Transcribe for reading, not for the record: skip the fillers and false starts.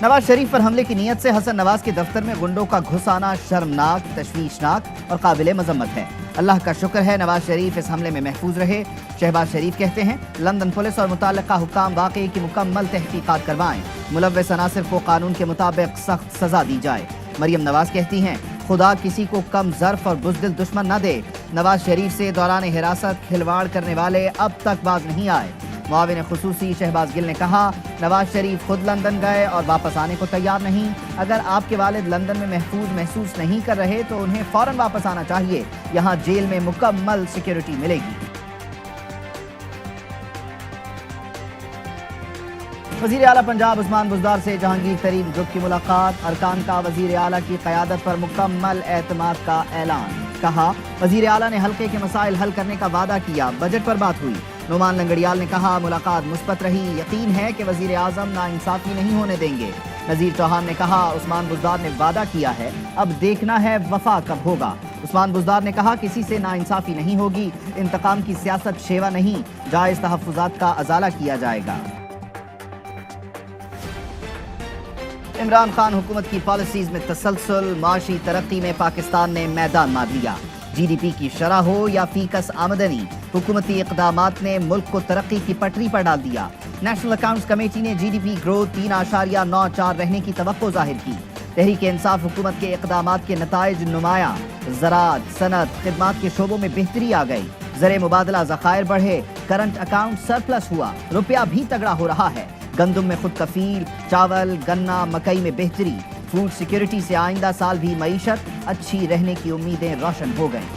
नवाज शरीफ पर हमले की नीयत से हसन नवाज के दफ्तर में गुंडों का घुस आना शर्मनाक, तशवीशनाक और काबिले मजम्मत है। अल्लाह का शुक्र है नवाज शरीफ इस हमले में महफूज रहे। शहबाज शरीफ कहते हैं लंदन पुलिस और मुतल्लिका हुक्काम वाक़े की मुकम्मल तहकीकात करवाएं, मुलव्वस अनासिर को कानून के मुताबिक सख्त सजा दी जाए। मरियम नवाज कहती हैं खुदा किसी को कम ज़र्फ और बुज़दिल दुश्मन न दे। नवाज शरीफ से दौरान हिरासत खिलवाड़ करने वाले अब तक बाज नहीं आए। मुआविन खुसूसी शहबाज गिल ने कहा नवाज शरीफ खुद लंदन गए और वापस आने को तैयार नहीं। अगर आपके वालिद लंदन में महफूज महसूस नहीं कर रहे तो उन्हें फौरन वापस आना चाहिए। यहाँ जेल में मुकम्मल सिक्योरिटी मिलेगी। वज़ीर आला पंजाब उस्मान बुज़दार से जहांगीर तरीन ग्रुप की मुलाकात। अरकान का वज़ीर आला की क़यादत पर मुकम्मल एतमाद का ऐलान। कहा वज़ीर आला ने हल्के के मसाइल हल करने का वादा किया। बजट पर बात हुई। नुमान लंगड़ियाल ने कहा मुलाकात मुस्बत रही। यकीन है कि वज़ीर आज़म नाइंसाफ़ी नहीं होने देंगे। नज़ीर चौहान ने कहा उस्मान बुज़दार ने वादा किया है, अब देखना है वफा कब होगा। उस्मान बुज़दार ने कहा किसी से नाइंसाफ़ी नहीं होगी। इंतकाम की सियासत शेवा नहीं, जायज़ तहफ़्फ़ुज़ात का अज़ाला किया जाएगा। इमरान खान हुकूमत की पॉलिसीज़ में तसलसल। माशी तरक्की में पाकिस्तान ने मैदान मार लिया। GDP की शरह हो या फीकस आमदनी, हुकूमती इक़दामात ने मुल्क को तरक्की की पटरी पर डाल दिया। नेशनल अकाउंट्स कमेटी ने GDP ग्रोथ 3.94 रहने की तवक्को जाहिर की। तहरीक इंसाफ हुकूमत के इक़दामात के नताइज नुमाया। ज़राअत, सनत, खिदमात के शोबों में बेहतरी आ गई। ज़र मुबादला ज़खायर बढ़े। करंट अकाउंट सरप्लस हुआ। रुपया भी तगड़ा हो रहा है। गंदुम में खुद कफील, चावल, गन्ना, मकई में बेहतरी। फूड सिक्योरिटी से आइंदा साल भी मईशत अच्छी रहने की उम्मीदें रोशन हो गईं।